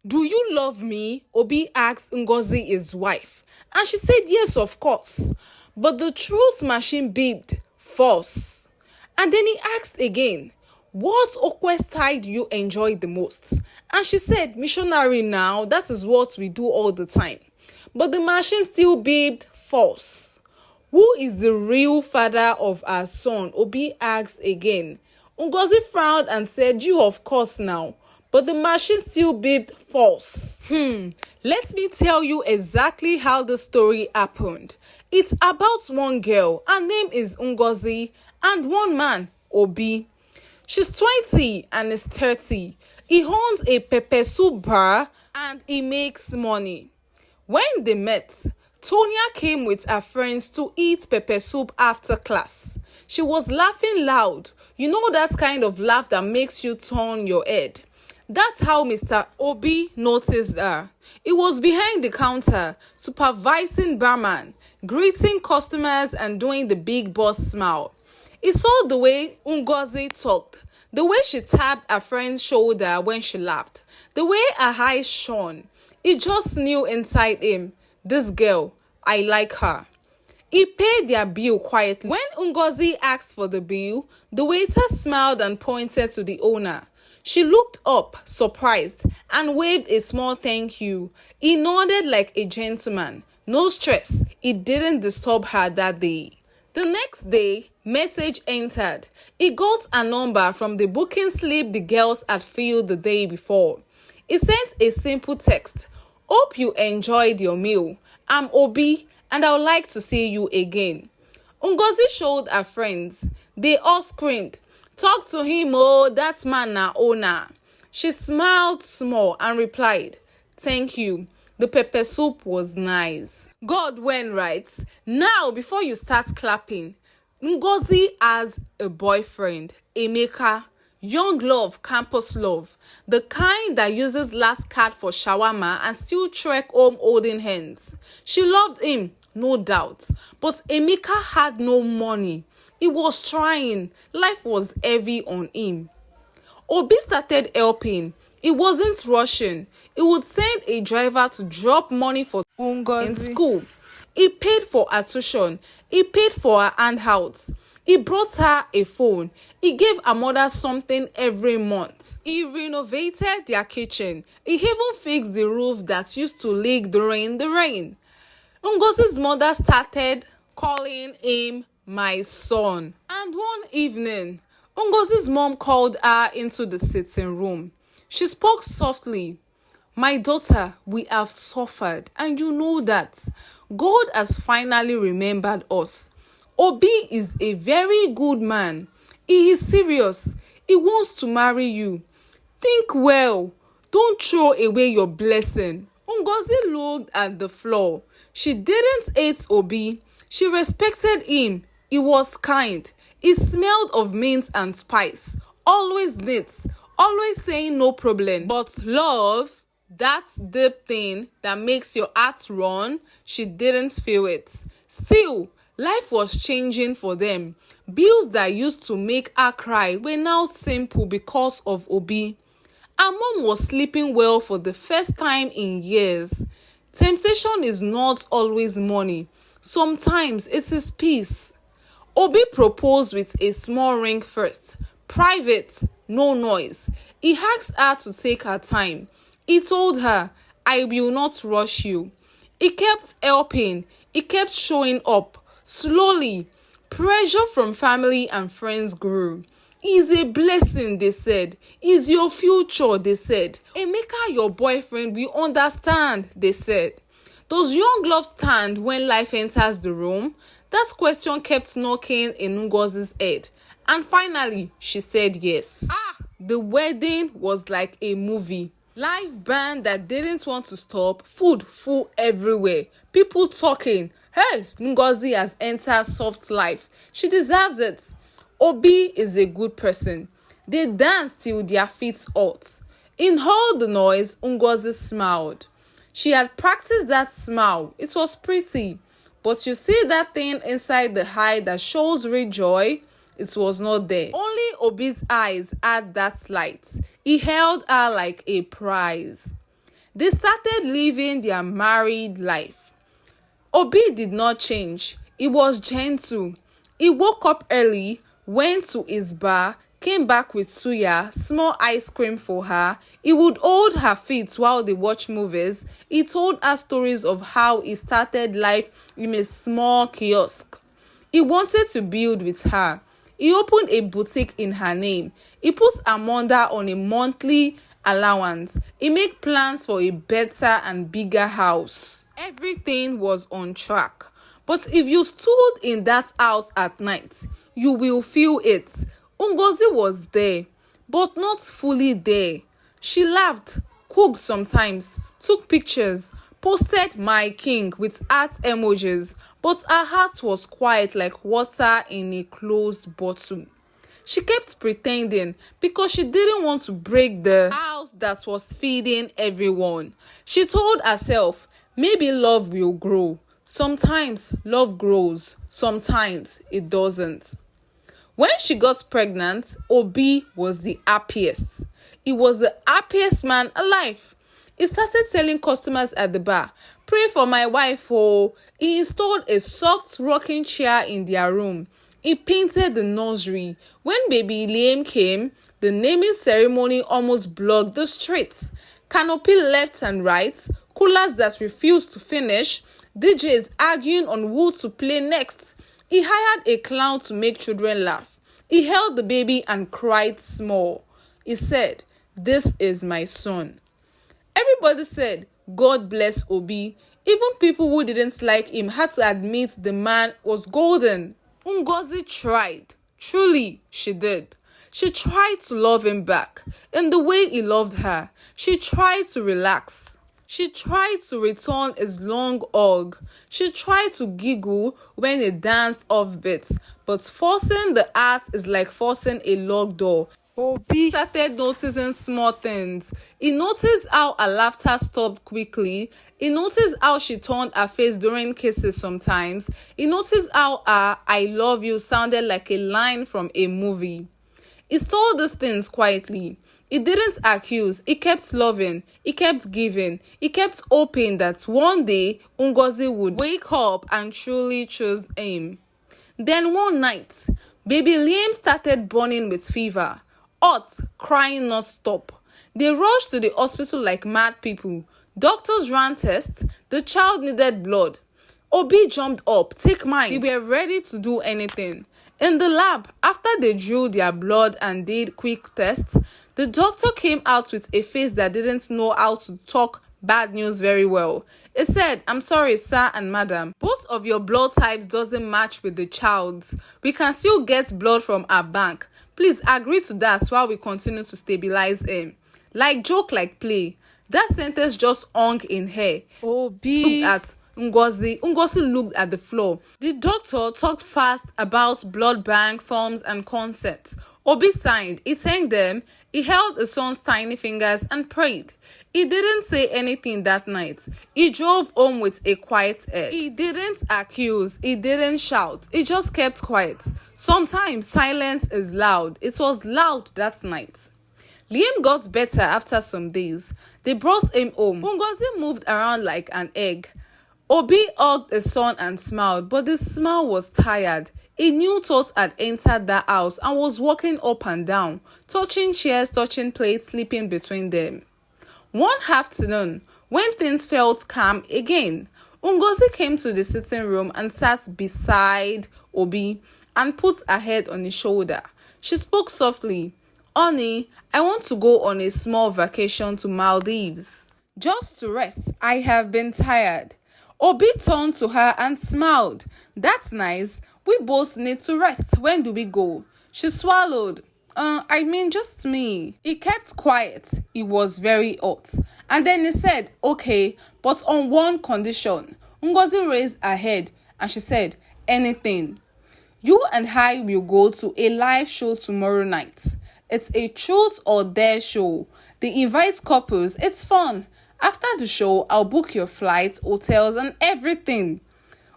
"Do you love me?" Obi asked Ngozi, his wife, and she said yes, of course. But the truth machine beeped, "false." And then he asked again, "What okwe style do you enjoy the most?" And she said, "Missionary now, that is what we do all the time." But the machine still beeped, "false." "Who is the real father of our son?" Obi asked again. Ngozi frowned and said, "You, of course now." But the machine still beeped, "false." Let me tell you exactly how the story happened. It's about one girl, her name is Ngozi, and one man, Obi. She's 20 and is 30. He owns a pepper soup bar and he makes money. When they met, Tonya came with her friends to eat pepper soup after class. She was laughing loud. You know that kind of laugh that makes you turn your head. That's how Mr. Obi noticed her. He was behind the counter, supervising barman, greeting customers and doing the big boss smile. He saw the way Ngozi talked, the way she tapped her friend's shoulder when she laughed, the way her eyes shone. He just knew inside him, this girl, I like her. He paid their bill quietly. When Ngozi asked for the bill, the waiter smiled and pointed to the owner. She looked up, surprised, and waved a small thank you. He nodded like a gentleman. No stress, it didn't disturb her that day. The next day, message entered. He got a number from the booking slip the girls had filled the day before. He sent a simple text. "Hope you enjoyed your meal. I'm Obi, and I would like to see you again." Ngozi showed her friends. They all screamed, "Talk to him, oh, that man na owner." She smiled small and replied, "Thank you. The pepper soup was nice." God went right. Now, before you start clapping, Ngozi has a boyfriend, Emeka. Young love, campus love. The kind that uses last card for shawarma and still trek home holding hands. She loved him, no doubt. But Emeka had no money. He was trying. Life was heavy on him. Obi started helping. He wasn't rushing. He would send a driver to drop money for Ngozi in school. He paid for her tuition. He paid for her handouts. He brought her a phone. He gave her mother something every month. He renovated their kitchen. He even fixed the roof that used to leak during the rain. Ngozi's mother started calling him my son. And one evening, Ngozi's mom called her into the sitting room. She spoke softly. "My daughter, we have suffered, and you know that. God has finally remembered us. Obi is a very good man. He is serious. He wants to marry you. Think well. Don't throw away your blessing." Ngozi looked at the floor. She didn't hate Obi. She respected him. He was kind. He smelled of mint and spice. Always neat. Always saying no problem. But love, that deep thing that makes your heart run, she didn't feel it. Still, life was changing for them. Bills that used to make her cry were now simple because of Obi. Her mom was sleeping well for the first time in years. Temptation is not always money. Sometimes it is peace. Obi proposed with a small ring first. Private, no noise. He asked her to take her time. He told her, "I will not rush you." He kept helping. He kept showing up. Slowly, pressure from family and friends grew. "He's a blessing," they said. "He's your future," they said. "Emeka, your boyfriend, we understand," they said. Does young love stand when life enters the room? That question kept knocking in Ngozi's head. And finally, she said yes. The wedding was like a movie. Live band that didn't want to stop, food full everywhere, people talking. Hey, Ngozi has entered soft life. She deserves it. Obi is a good person. They danced till their feet hurt. In all the noise, Ngozi smiled. She had practiced that smile. It was pretty. But you see that thing inside the eye that shows real joy? It was not there. Only Obi's eyes had that light. He held her like a prize. They started living their married life. Obi did not change. He was gentle. He woke up early, went to his bar, came back with suya, small ice cream for her. He would hold her feet while they watched movies. He told her stories of how he started life in a small kiosk. He wanted to build with her. He opened a boutique in her name. He put Amanda on a monthly allowance. He made plans for a better and bigger house. Everything was on track. But if you stood in that house at night, you will feel it. Ngozi was there, but not fully there. She laughed, cooked sometimes, took pictures, posted "my king" with heart emojis, but her heart was quiet like water in a closed bottle. She kept pretending because she didn't want to break the house that was feeding everyone. She told herself, maybe love will grow. Sometimes love grows, sometimes it doesn't. When she got pregnant, Obi was the happiest. He was the happiest man alive. He started telling customers at the bar, "Pray for my wife, oh." He installed a soft rocking chair in their room. He painted the nursery. When baby Liam came, the naming ceremony almost blocked the streets. Canopy left and right, coolers that refused to finish, DJs arguing on who to play next. He hired a clown to make children laugh. He held the baby and cried small. He said, "This is my son." Everybody said, "God bless Obi." Even people who didn't like him had to admit the man was golden. Ngozi tried. Truly, she did. She tried to love him back in the way he loved her. She tried to relax. She tried to return his long hug. She tried to giggle when he danced offbeat. But forcing the heart is like forcing a locked door. Obi started noticing small things. He noticed how her laughter stopped quickly. He noticed how she turned her face during kisses sometimes. He noticed how her "I love you" sounded like a line from a movie. He stole these things quietly. He didn't accuse. He kept loving. He kept giving. He kept hoping that one day Ngozi would wake up and truly choose him. Then one night, baby Liam started burning with fever. Hot, crying not stop. They rushed to the hospital like mad people. Doctors ran tests. The child needed blood. Obi jumped up, "Take mine." They were ready to do anything. In the lab, after they drew their blood and did quick tests, the doctor came out with a face that didn't know how to talk bad news very well. He said, "I'm sorry, sir and madam. Both of your blood types doesn't match with the child's. We can still get blood from our bank. Please agree to that while we continue to stabilize him." Like joke, like play. That sentence just hung in her. Obi looked at Ngozi. Ngozi looked at the floor. The doctor talked fast about blood bank forms and concepts. Obi signed. He thanked them. He held his son's tiny fingers and prayed. He didn't say anything that night. He drove home with a quiet head. He didn't accuse. He didn't shout. He just kept quiet. Sometimes silence is loud. It was loud that night. Liam got better after some days. They brought him home. Ngozi moved around like an egg. Obi hugged his son and smiled, but the smile was tired. A new thought had entered the house and was walking up and down, touching chairs, touching plates, sleeping between them. One afternoon, when things felt calm again, Ngozi came to the sitting room and sat beside Obi and put her head on his shoulder. She spoke softly. "Honey, I want to go on a small vacation to Maldives. Just to rest. I have been tired." Obi turned to her and smiled. "That's nice. We both need to rest. When do we go?" She swallowed. Just me." He kept quiet. He was very hot. And then he said, "Okay, but on one condition." Ngozi raised her head and she said, "Anything." "You and I will go to a live show tomorrow night. It's a truth or dare show. They invite couples. It's fun. After the show, I'll book your flights, hotels, and everything."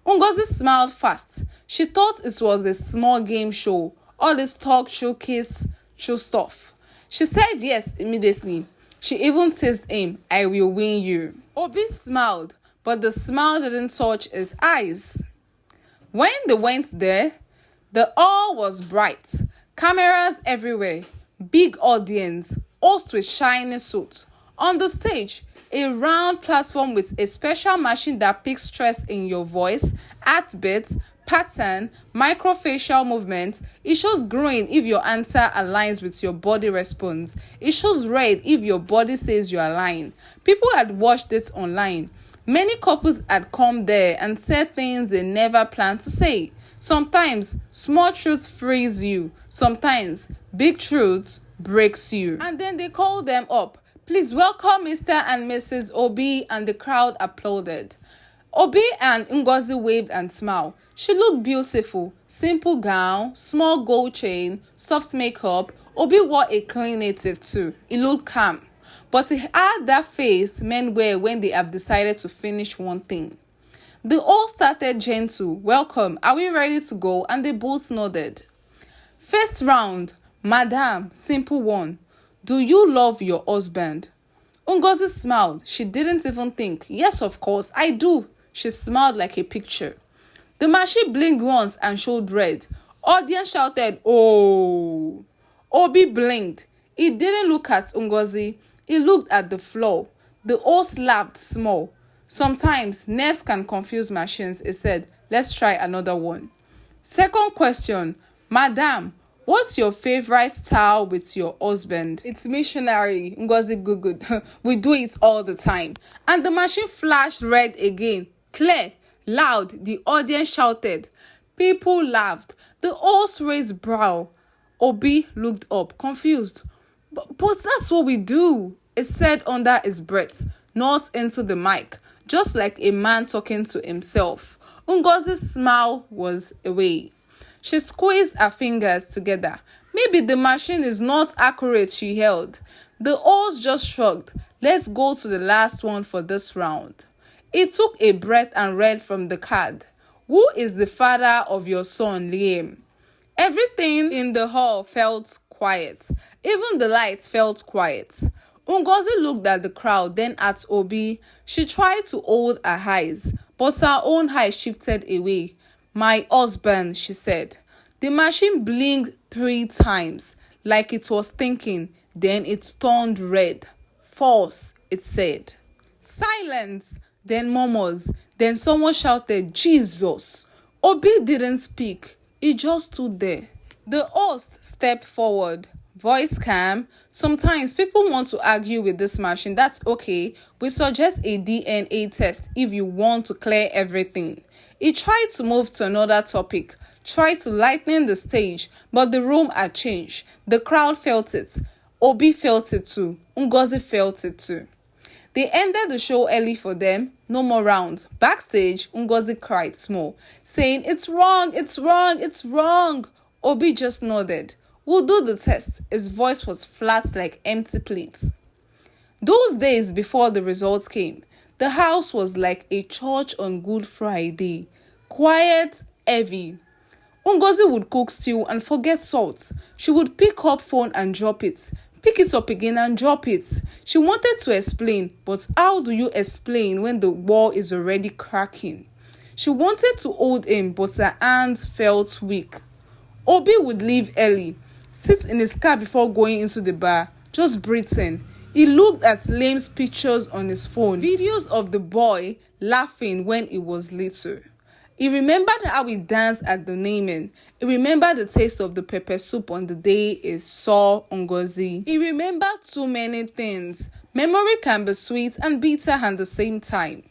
Ngozi smiled fast. She thought it was a small game show. All this talk, show, kiss, show stuff. She said yes immediately. She even teased him, "I will win you." Obi smiled, but the smile didn't touch his eyes. When they went there, the hall was bright. Cameras everywhere, big audience, host with shiny suits. On the stage, a round platform with a special machine that picks stress in your voice, heartbeat, pattern, microfacial movements. It shows green if your answer aligns with your body response. It shows red if your body says you are lying. People had watched it online. Many couples had come there and said things they never planned to say. Sometimes small truths freeze you. Sometimes big truths breaks you. And then they called them up. "Please welcome Mr. and Mrs. Obi," and the crowd applauded. Obi and Ngozi waved and smiled. She looked beautiful. Simple gown, small gold chain, soft makeup. Obi wore a clean native too. He looked calm. But he had that face men wear when they have decided to finish one thing. The all started gentle. "Welcome, are we ready to go?" And they both nodded. First round, "Madam," simple one. "Do you love your husband?" Ngozi smiled. She didn't even think. "Yes, of course, I do." She smiled like a picture. The machine blinked once and showed red. Audience shouted, "Oh!" Obi blinked. He didn't look at Ngozi. He looked at the floor. The host laughed small. "Sometimes nerves can confuse machines," he said. "Let's try another one." Second question, "Madam, what's your favorite style with your husband?" "It's missionary," Ngozi googled. "We do it all the time." And the machine flashed red again. Clear, loud, the audience shouted. People laughed. The host raised brow. Obi looked up, confused. But that's what we do," he said under his breath, not into the mic, just like a man talking to himself. Ngozi's smile was away. She squeezed her fingers together. "Maybe the machine is not accurate," she held. The host just shrugged. "Let's go to the last one for this round." He took a breath and read from the card. "Who is the father of your son, Liam?" Everything in the hall felt quiet. Even the lights felt quiet. Ngozi looked at the crowd, then at Obi. She tried to hold her eyes, but her own eyes shifted away. "My husband," she said. The machine blinked 3 times, like it was thinking. Then it turned red. "False," it said. Silence. Then murmurs. Then someone shouted, "Jesus!" Obi didn't speak. He just stood there. The host stepped forward. Voice calm. "Sometimes people want to argue with this machine. That's okay. We suggest a DNA test if you want to clear everything." He tried to move to another topic, tried to lighten the stage, but the room had changed. The crowd felt it. Obi felt it too. Ngozi felt it too. They ended the show early for them. No more rounds. Backstage, Ngozi cried small, saying, "It's wrong, it's wrong, it's wrong." Obi just nodded. "We'll do the test." His voice was flat like empty plates. Those days before the results came, the house was like a church on Good Friday. Quiet, heavy. Ngozi would cook stew and forget salt. She would pick up phone and drop it. Pick it up again and drop it. She wanted to explain, but how do you explain when the wall is already cracking? She wanted to hold him, but her hands felt weak. Obi would leave early, sit in his car before going into the bar, just breathing. He looked at Liam's pictures on his phone, videos of the boy laughing when he was little. He remembered how he danced at the naming. He remembered the taste of the pepper soup on the day he saw Ngozi. He remembered too many things. Memory can be sweet and bitter at the same time.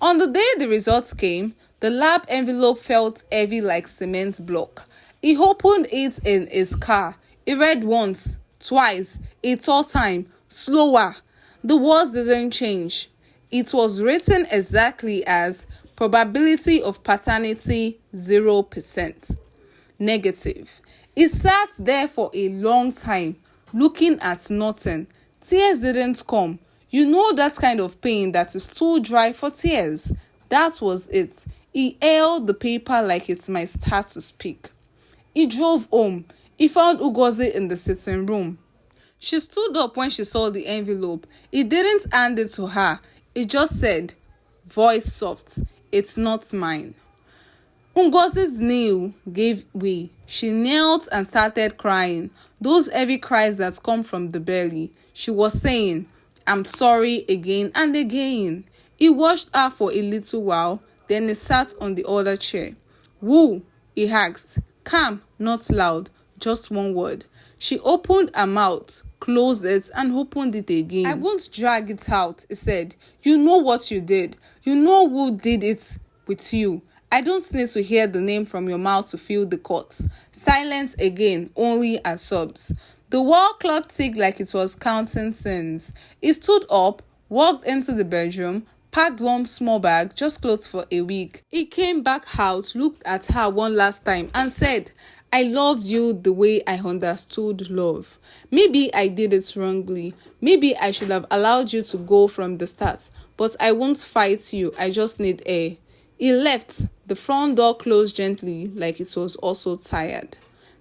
On the day the results came, the lab envelope felt heavy like cement block. He opened it in his car. He read once, twice, a third time, slower. The words didn't change. It was written exactly as probability of paternity 0%. Negative. He sat there for a long time, looking at nothing. Tears didn't come. You know that kind of pain that is too dry for tears. That was it. He held the paper like it might start to speak. He drove home. He found Ngozi in the sitting room. She stood up when she saw the envelope. It didn't hand it to her. It just said, voice soft, it's not mine. Ngozi's knee gave way. She knelt and started crying. Those heavy cries that come from the belly. She was saying, I'm sorry again and again. He watched her for a little while, then he sat on the other chair. Who? He asked. Calm, not loud, just one word. She opened her mouth, closed it, and opened it again. I won't drag it out, he said. You know what you did. You know who did it with you. I don't need to hear the name from your mouth to feel the cut. Silence again, only her sobs. The wall clock ticked like it was counting sins. He stood up, walked into the bedroom, packed one small bag, just clothes for a week. He came back out, looked at her one last time, and said, I loved you the way I understood love. Maybe I did it wrongly. Maybe I should have allowed you to go from the start. But I won't fight you. I just need air. He left. The front door closed gently, like it was also tired.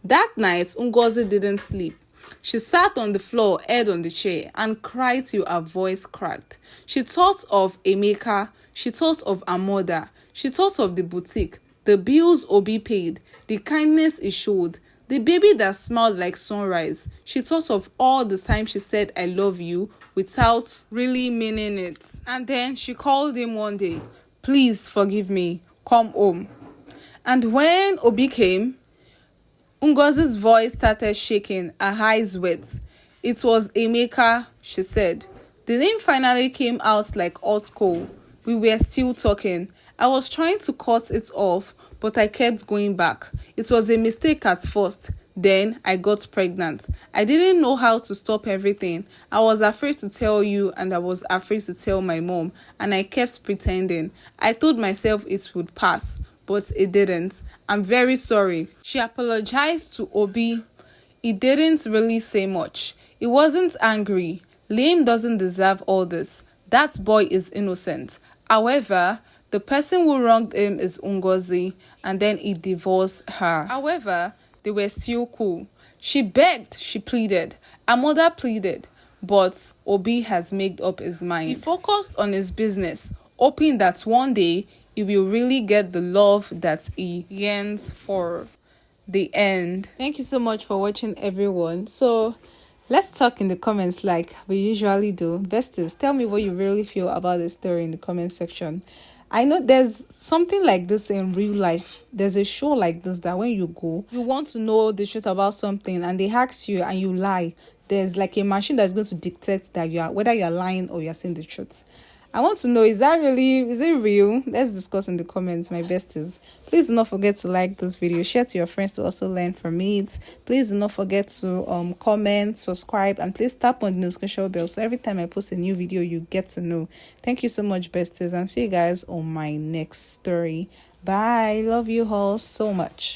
That night, Ngozi didn't sleep. She sat on the floor, head on the chair, and cried till her voice cracked. She thought of Emeka. She thought of her mother. She thought of the boutique, the bills Obi paid, the kindness he showed, the baby that smiled like sunrise. She thought of all the time she said, I love you, without really meaning it. And then she called him one day. Please forgive me. Come home. And when Obi came, Ngozi's voice started shaking, her eyes wet. It was Emeka, she said. The name finally came out like hot coal. We were still talking. I was trying to cut it off, but I kept going back. It was a mistake at first. Then I got pregnant. I didn't know how to stop everything. I was afraid to tell you and I was afraid to tell my mom, and I kept pretending. I told myself it would pass, but it didn't. I'm very sorry. She apologized to Obi. He didn't really say much. He wasn't angry. Liam doesn't deserve all this. That boy is innocent. However, the person who wronged him is Ngozi, and then he divorced her. However, they were still cool. She begged, she pleaded. Her mother pleaded, but Obi has made up his mind. He focused on his business, hoping that one day he will really get the love that he yearns for. The end. Thank you so much for watching, everyone. So let's talk in the comments like we usually do. Besties, tell me what you really feel about the story in the comment section. I know there's something like this in real life. There's a show like this that when you go, you want to know the truth about something and they ask you and you lie. There's like a machine that's going to dictate that whether you're lying or you're saying the truth. I want to know, is it real? Let's discuss in the comments, my besties. Please do not forget to like this video, share to your friends to also learn from it. Please do not forget to comment, subscribe, and please tap on the notification bell so every time I post a new video you get to know. Thank you so much, besties, and see you guys on my next story. Bye. Love you all so much.